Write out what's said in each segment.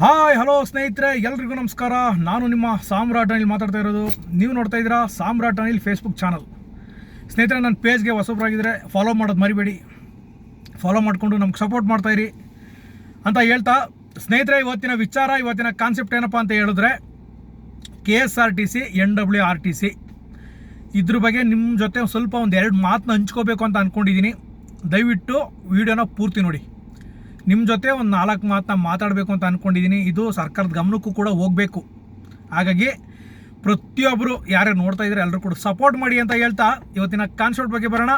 Hi hello ಸ್ನೇಹಿತರೆ, ಎಲ್ರಿಗೂ ನಮಸ್ಕಾರ. ನಾನು ನಿಮ್ಮ ಸಾಮ್ರಾಟ್ ಅನಿಲ್ ಮಾತಾಡ್ತಾ ಇರೋದು. ನೀವು ನೋಡ್ತಾ ಇದ್ದೀರಾ ಸಾಮ್ರಾಟ್ ಅನಿಲ್ ಫೇಸ್ಬುಕ್ ಚಾನಲ್. ಸ್ನೇಹಿತರೆ, ನನ್ನ ಪೇಜ್ಗೆ ಹೊಸಬ್ರಾಗಿದ್ದರೆ ಫಾಲೋ ಮಾಡೋದು ಮರಿಬೇಡಿ. ಫಾಲೋ ಮಾಡಿಕೊಂಡು ನಮ್ಗೆ ಸಪೋರ್ಟ್ ಮಾಡ್ತಾಯಿರಿ ಅಂತ ಹೇಳ್ತಾ, ಸ್ನೇಹಿತರೆ, ಇವತ್ತಿನ ಕಾನ್ಸೆಪ್ಟ್ ಏನಪ್ಪ ಅಂತ ಹೇಳಿದ್ರೆ KSRTC NWRTC ಇದ್ರ ಬಗ್ಗೆ ನಿಮ್ಮ ಜೊತೆ ಸ್ವಲ್ಪ ಒಂದೆರಡು ಮಾತನ್ನ ಹಂಚ್ಕೋಬೇಕು ಅಂತ ಅಂದ್ಕೊಂಡಿದ್ದೀನಿ. ದಯವಿಟ್ಟು ವಿಡಿಯೋನ ಪೂರ್ತಿ ನೋಡಿ. ನಿಮ್ಮ ಜೊತೆ ಒಂದು 4 ಮಾತನ್ನ ಮಾತಾಡಬೇಕು ಅಂತ ಅಂದ್ಕೊಂಡಿದ್ದೀನಿ. ಇದು ಸರ್ಕಾರದ ಗಮನಕ್ಕೂ ಕೂಡ ಹೋಗಬೇಕು. ಹಾಗಾಗಿ ಪ್ರತಿಯೊಬ್ಬರು ಯಾರ್ಯಾರು ನೋಡ್ತಾ ಇದ್ದಾರೆ ಎಲ್ಲರೂ ಕೂಡ ಸಪೋರ್ಟ್ ಮಾಡಿ ಅಂತ ಹೇಳ್ತಾ ಇವತ್ತಿನ ಕಾನ್ಸೆಪ್ಟ್ ಬಗ್ಗೆ ಬರೋಣ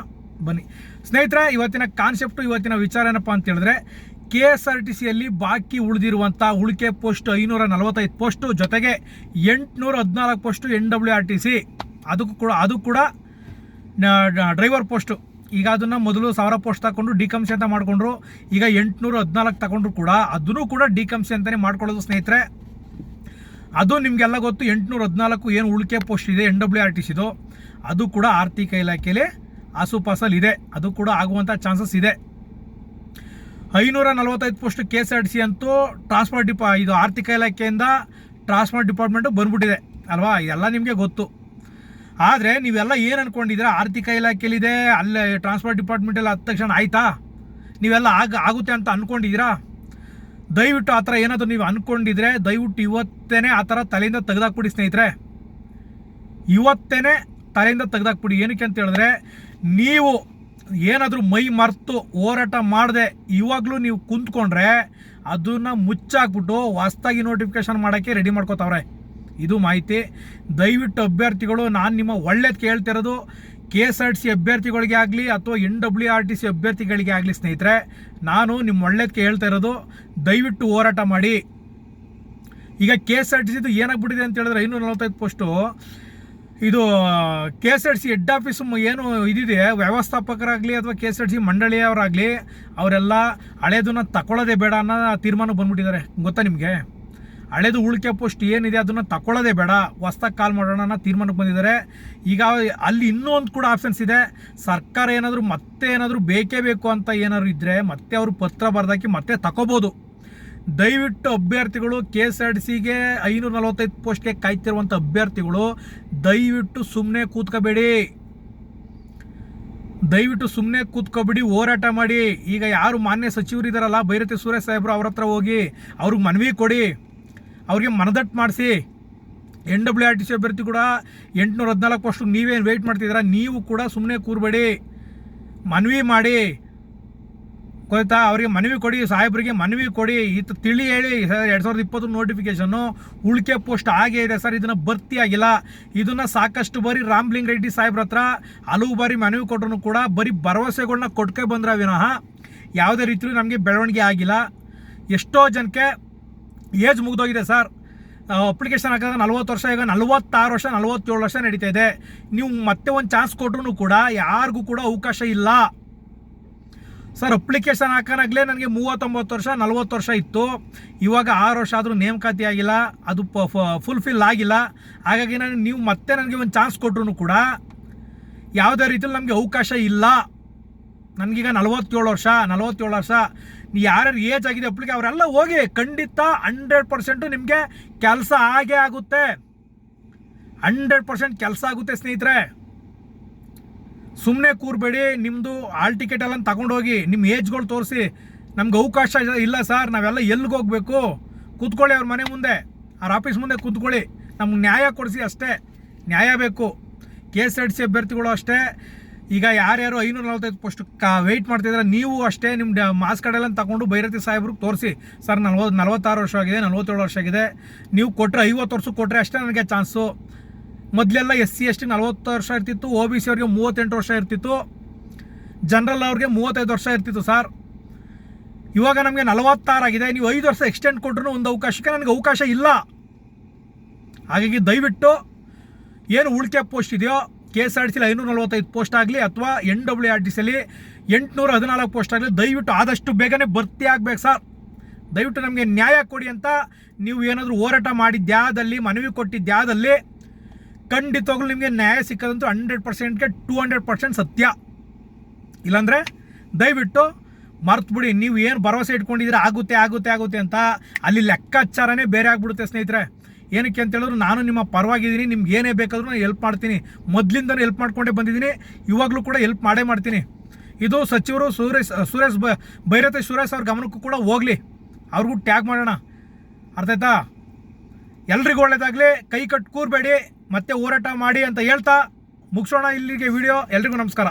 ಬನ್ನಿ. ಸ್ನೇಹಿತರೆ, ಇವತ್ತಿನ ವಿಚಾರ ಏನಪ್ಪ ಅಂತ ಹೇಳಿದ್ರೆ, KSRTCಯಲ್ಲಿ ಬಾಕಿ ಉಳಿದಿರುವಂಥ ಉಳಿಕೆ ಪೋಸ್ಟ್ 545 ಪೋಸ್ಟು, ಜೊತೆಗೆ 814 ಪೋಸ್ಟು NWRTC, ಅದು ಕೂಡ ಡ್ರೈವರ್ ಪೋಸ್ಟು. ಈಗ ಅದನ್ನು ಮೊದಲು 1000 ಪೋಸ್ಟ್ ತಗೊಂಡು ಡಿಕಮ್ಸಿ ಅಂತ ಮಾಡಿಕೊಂಡ್ರು. ಈಗ 814 ತಗೊಂಡ್ರು ಕೂಡ ಅದನ್ನು ಕೂಡ ಡಿಕಮ್ಸಿ ಅಂತಲೇ ಮಾಡ್ಕೊಳ್ಳೋದು. ಸ್ನೇಹಿತರೆ, ಅದು ನಿಮಗೆಲ್ಲ ಗೊತ್ತು. 814 ಏನು ಉಳಿಕೆ ಪೋಸ್ಟ್ ಇದೆ NWRTCದು, ಅದು ಕೂಡ ಆರ್ಥಿಕ ಇಲಾಖೆಯಲ್ಲಿ ಆಸುಪಾಸಲ್ಲಿ ಇದೆ. ಅದು ಕೂಡ ಆಗುವಂಥ ಚಾನ್ಸಸ್ ಇದೆ. 545 ಪೋಸ್ಟ್ KSRTC ಅಂತೂ ಇದು ಆರ್ಥಿಕ ಇಲಾಖೆಯಿಂದ ಟ್ರಾನ್ಸ್ಪೋರ್ಟ್ ಡಿಪಾರ್ಟ್ಮೆಂಟು ಬಂದ್ಬಿಟ್ಟಿದೆ ಅಲ್ವಾ, ಎಲ್ಲ ನಿಮಗೆ ಗೊತ್ತು. ಆದರೆ ನೀವೆಲ್ಲ ಏನು ಅಂದ್ಕೊಂಡಿದ್ದೀರಾ, ಆರ್ಥಿಕ ಇಲಾಖೆಯಲ್ಲಿದೆ, ಅಲ್ಲೇ ಟ್ರಾನ್ಸ್ಪೋರ್ಟ್ ಡಿಪಾರ್ಟ್ಮೆಂಟಲ್ಲಿ ಆದ ತಕ್ಷಣ ಆಯಿತಾ, ನೀವೆಲ್ಲ ಆಗುತ್ತೆ ಅಂತ ಅಂದ್ಕೊಂಡಿದ್ದೀರಾ? ದಯವಿಟ್ಟು ಆ ಥರ ಏನಾದರೂ ನೀವು ಅಂದ್ಕೊಂಡಿದ್ರೆ ದಯವಿಟ್ಟು ಇವತ್ತೇ ಆ ಥರ ತಲೆಯಿಂದ ತೆಗೆದಾಕ್ಬಿಡಿ ಸ್ನೇಹಿತರೆ. ಇವತ್ತೇ ತಲೆಯಿಂದ ತೆಗೆದಾಕ್ಬಿಡಿ. ಏನಕ್ಕೆ ಅಂತ ಹೇಳಿದ್ರೆ, ನೀವು ಏನಾದರೂ ಮೈ ಮರೆತು ಹೋರಾಟ ಮಾಡದೆ ಇವಾಗಲೂ ನೀವು ಕುಂತ್ಕೊಂಡ್ರೆ ಅದನ್ನು ಮುಚ್ಚಾಕ್ಬಿಟ್ಟು ಹೊಸ್ದಾಗಿ ನೋಟಿಫಿಕೇಶನ್ ಮಾಡೋಕ್ಕೆ ರೆಡಿ ಮಾಡ್ಕೋತಾವ್ರೆ. ಇದು ಮಾಹಿತಿ. ದಯವಿಟ್ಟು ಅಭ್ಯರ್ಥಿಗಳು, ನಾನು ನಿಮ್ಮ ಒಳ್ಳೇದು ಕೇಳ್ತಿರೋದು, KSRTC ಅಭ್ಯರ್ಥಿಗಳಿಗೆ ಆಗಲಿ ಅಥವಾ NWRTC ಅಭ್ಯರ್ಥಿಗಳಿಗೆ ಆಗಲಿ ಸ್ನೇಹಿತರೆ, ನಾನು ನಿಮ್ಮ ಒಳ್ಳೇದಕ್ಕೆ ಹೇಳ್ತಾ ಇರೋದು, ದಯವಿಟ್ಟು ಹೋರಾಟ ಮಾಡಿ. ಈಗ KSRTCದು ಏನಾಗ್ಬಿಟ್ಟಿದೆ ಅಂತ ಹೇಳಿದ್ರೆ, 545 ಪೋಸ್ಟು, ಇದು KSRTC ಹೆಡ್ ಆಫೀಸ್ ಏನು ಇದಿದೆ, ವ್ಯವಸ್ಥಾಪಕರಾಗಲಿ ಅಥವಾ KSRTC ಮಂಡಳಿಯವರಾಗಲಿ ಅವರೆಲ್ಲ ಹಳೇದನ್ನ ತಗೊಳ್ಳೋದೇ ಬೇಡ ಅನ್ನೋ ತೀರ್ಮಾನ ಬಂದ್ಬಿಟ್ಟಿದ್ದಾರೆ. ಗೊತ್ತಾ ನಿಮಗೆ? ಹಳೇದು ಉಳಿಕೆ ಪೋಸ್ಟ್ ಏನಿದೆ ಅದನ್ನು ತಗೊಳ್ಳೋದೇ ಬೇಡ, ಹೊಸ್ದಾಗಿ ಕಾಲ್ ಮಾಡೋಣ ಅನ್ನೋ ತೀರ್ಮಾನಕ್ಕೆ ಬಂದಿದ್ದಾರೆ. ಈಗ ಅಲ್ಲಿ ಇನ್ನೊಂದು ಕೂಡ ಆಪ್ಷನ್ಸ್ ಇದೆ. ಸರ್ಕಾರ ಏನಾದರೂ ಬೇಕೇ ಬೇಕು ಅಂತ ಏನಾದ್ರು ಇದ್ದರೆ ಮತ್ತೆ ಅವರು ಪತ್ರ ಬರೆದಾಕಿ ಮತ್ತೆ ತಗೋಬೋದು. ದಯವಿಟ್ಟು ಅಭ್ಯರ್ಥಿಗಳು, KSRTCಗೆ 545 ಪೋಸ್ಟ್ಗೆ ಕಾಯ್ತಿರುವಂಥ ಅಭ್ಯರ್ಥಿಗಳು ದಯವಿಟ್ಟು ಸುಮ್ಮನೆ ಕೂತ್ಕೊಬೇಡಿ, ಹೋರಾಟ ಮಾಡಿ. ಈಗ ಯಾರು ಮಾನ್ಯ ಸಚಿವರು ಇದ್ದಾರಲ್ಲ, ಬೈರತಿ ಸುರೇಶ್ ಸಾಹೇಬ್ರು, ಅವ್ರ ಹತ್ರ ಹೋಗಿ ಅವ್ರಿಗೆ ಮನವಿ ಕೊಡಿ, ಅವ್ರಿಗೆ ಮನದಟ್ಟು ಮಾಡಿಸಿ. NWRTC ಅಭ್ಯರ್ಥಿ ಕೂಡ 814 ಪೋಸ್ಟ್ ನೀವೇನು ವೆಯ್ಟ್ ಮಾಡ್ತಿದ್ದೀರಾ, ನೀವು ಕೂಡ ಸುಮ್ಮನೆ ಕೂರಬೇಡಿ, ಮನವಿ ಮಾಡಿ. ಗೊತ್ತಾ? ಅವರಿಗೆ ಮನವಿ ಕೊಡಿ, ಸಾಹೇಬ್ರಿಗೆ ಮನವಿ ಕೊಡಿ, ತಿಳಿ ಹೇಳಿ, 2020 ನೋಟಿಫಿಕೇಶನ್ನು ಉಳಿಕೆ ಪೋಸ್ಟ್ ಆಗೇ ಇದೆ ಸರ್, ಇದನ್ನು ಭರ್ತಿ ಆಗಿಲ್ಲ. ಇದನ್ನು ಸಾಕಷ್ಟು ಬಾರಿ ರಾಮಲಿಂಗ ರೆಡ್ಡಿ ಸಾಹೇಬ್ರ ಹತ್ರ ಹಲವು ಬಾರಿ ಮನವಿ ಕೊಟ್ಟರು ಕೂಡ ಬರೀ ಭರವಸೆಗಳನ್ನ ಕೊಟ್ಕೊ ಬಂದ್ರೆ ವಿನಃ ಯಾವುದೇ ರೀತಿಯಲ್ಲೂ ನಮಗೆ ಬೆಳವಣಿಗೆ ಆಗಿಲ್ಲ. ಎಷ್ಟೋ ಜನಕ್ಕೆ ಏಜ್ ಮುಗಿದೋಗಿದೆ ಸರ್, ಅಪ್ಲಿಕೇಶನ್ ಹಾಕಿದಾಗ 40 ವರ್ಷ, ಈಗ 46 ವರ್ಷ 47 ವರ್ಷ ನಡೀತಾ ಇದೆ. ನೀವು ಮತ್ತೆ ಒಂದು ಚಾನ್ಸ್ ಕೊಟ್ಟರು ಕೂಡ ಯಾರಿಗೂ ಕೂಡ ಅವಕಾಶ ಇಲ್ಲ ಸರ್. ಅಪ್ಲಿಕೇಶನ್ ಹಾಕೋನಾಗಲೇ ನನಗೆ 39 ವರ್ಷ 40 ವರ್ಷ ಇತ್ತು, ಇವಾಗ 6 ವರ್ಷ ಆದರೂ ನೇಮಕಾತಿ ಆಗಿಲ್ಲ, ಅದು ಫುಲ್ಫಿಲ್ ಆಗಿಲ್ಲ. ಹಾಗಾಗಿ ನೀವು ಮತ್ತೆ ನನಗೆ ಒಂದು ಚಾನ್ಸ್ ಕೊಟ್ಟರು ಕೂಡ ಯಾವುದೇ ರೀತಿಯಲ್ಲಿ ನಮಗೆ ಅವಕಾಶ ಇಲ್ಲ. ನನಗೀಗ 47 ವರ್ಷ. ಯಾರ್ಯಾರು ಏಜ್ ಆಗಿದೆ ಅಪ್ಲಿಕೆ ಅವರೆಲ್ಲ ಹೋಗಿ, ಖಂಡಿತ 100% ನಿಮಗೆ ಕೆಲಸ ಆಗೇ ಆಗುತ್ತೆ. 100% ಕೆಲಸ ಆಗುತ್ತೆ ಸ್ನೇಹಿತರೆ. ಸುಮ್ಮನೆ ಕೂರಬೇಡಿ. ನಿಮ್ಮದು ಹಾಲ್ ಟಿಕೆಟ್ ಎಲ್ಲ ತಗೊಂಡೋಗಿ ನಿಮ್ಮ ಏಜ್ಗಳು ತೋರಿಸಿ, ನಮ್ಗೆ ಅವಕಾಶ ಇಲ್ಲ ಸರ್, ನಾವೆಲ್ಲ ಎಲ್ಲಿಗೆ ಹೋಗಬೇಕು, ಕೂತ್ಕೊಳ್ಳಿ ಅವ್ರ ಮನೆ ಮುಂದೆ, ಅವ್ರ ಆಫೀಸ್ ಮುಂದೆ ಕೂತ್ಕೊಳ್ಳಿ, ನಮ್ಗೆ ನ್ಯಾಯ ಕೊಡಿಸಿ, ಅಷ್ಟೇ ನ್ಯಾಯ ಬೇಕು. KSRTC ಅಭ್ಯರ್ಥಿಗಳು ಅಷ್ಟೇ. ಈಗ ಯಾರ್ಯಾರು 545 ಪೋಸ್ಟ್ ವೆಯ್ಟ್ ಮಾಡ್ತಿದ್ರೆ ನೀವು ಅಷ್ಟೇ, ನಿಮ್ಮ ಮಾಸ್ ಕಾರ್ಡ್ ಎಲ್ಲ ತಗೊಂಡು ಬೈರತಿ ಸಾಹೇಬ್ರಿಗೆ ತೋರಿಸಿ, ಸರ್ 46 ವರ್ಷ ಆಗಿದೆ, 47 ವರ್ಷ ಆಗಿದೆ, ನೀವು ಕೊಟ್ಟರೆ 50 ವರ್ಷಕ್ಕೆ ಕೊಟ್ಟರೆ ಅಷ್ಟೇ ನನಗೆ ಚಾನ್ಸು. ಮೊದಲೆಲ್ಲ SC ST 40 ವರ್ಷ ಇರ್ತಿತ್ತು, OBC ಅವ್ರಿಗೆ 38 ವರ್ಷ ಇರ್ತಿತ್ತು, ಜನರಲ್ ಅವ್ರಿಗೆ 35 ವರ್ಷ ಇರ್ತಿತ್ತು ಸರ್. ಇವಾಗ ನಮಗೆ 46 ಆಗಿದೆ. ನೀವು 5 ವರ್ಷ ಎಕ್ಸ್ಟೆಂಡ್ ಕೊಟ್ಟರು ಒಂದು ಅವಕಾಶಕ್ಕೆ ನನಗೆ ಅವಕಾಶ ಇಲ್ಲ. ಹಾಗಾಗಿ ದಯವಿಟ್ಟು ಏನು ಉಳಿಕೆ ಪೋಸ್ಟ್ ಇದೆಯೋ, KSRTCಲಿ 545 ಪೋಸ್ಟ್ ಆಗಲಿ ಅಥವಾ NWRTCಲಿ 814 ಪೋಸ್ಟ್ ಆಗಲಿ, ದಯವಿಟ್ಟು ಆದಷ್ಟು ಬೇಗನೆ ಭರ್ತಿ ಆಗಬೇಕು ಸರ್. ದಯವಿಟ್ಟು ನಮಗೆ ನ್ಯಾಯ ಕೊಡಿ ಅಂತ ನೀವು ಏನಾದರೂ ಹೋರಾಟ ಮಾಡಿದ್ಯಾದಲ್ಲಿ, ಮನವಿ ಕೊಟ್ಟಿದ್ಯಾದಲ್ಲಿ ಖಂಡಿತವಾಗ್ಲೂ ನಿಮಗೆ ನ್ಯಾಯ ಸಿಕ್ಕೋದಂತೂ 100%ಗೆ 200% ಸತ್ಯ. ಇಲ್ಲಾಂದರೆ ದಯವಿಟ್ಟು ಮರ್ತುಬಿಡಿ. ನೀವು ಏನು ಭರವಸೆ ಇಟ್ಕೊಂಡಿದ್ರೆ ಆಗುತ್ತೆ ಆಗುತ್ತೆ ಆಗುತ್ತೆ ಅಂತ, ಅಲ್ಲಿ ಲೆಕ್ಕಾಚಾರನೇ ಬೇರೆ ಆಗಿಬಿಡುತ್ತೆ ಸ್ನೇಹಿತರೆ. ಏನಕ್ಕೆ ಅಂತ ಹೇಳಿದ್ರು ನಾನು ನಿಮ್ಮ ಪರವಾಗಿದ್ದೀನಿ, ನಿಮ್ಗೆ ಏನೇ ಬೇಕಾದ್ರೂ ನಾನು ಹೆಲ್ಪ್ ಮಾಡ್ತೀನಿ. ಮೊದಲಿಂದನೂ ಹೆಲ್ಪ್ ಮಾಡ್ಕೊಂಡೇ ಬಂದಿದ್ದೀನಿ, ಇವಾಗಲೂ ಕೂಡ ಹೆಲ್ಪ್ ಮಾಡೇ ಮಾಡ್ತೀನಿ. ಇದು ಸಚಿವರು ಸುರೇಶ್ ಭೈರತೆ ಸುರೇಶ್ ಅವ್ರ ಗಮನಕ್ಕೂ ಕೂಡ ಹೋಗಲಿ, ಅವ್ರಿಗೂ ಟ್ಯಾಗ್ ಮಾಡೋಣ. ಅರ್ಥ ಆಯ್ತಾ? ಎಲ್ರಿಗೂ ಒಳ್ಳೇದಾಗಲಿ, ಕೈ ಕಟ್ಟು ಕೂರಬೇಡಿ, ಮತ್ತೆ ಹೋರಾಟ ಮಾಡಿ ಅಂತ ಹೇಳ್ತಾ ಮುಗಿಸೋಣ ಇಲ್ಲಿಗೆ ವಿಡಿಯೋ. ಎಲ್ರಿಗೂ ನಮಸ್ಕಾರ.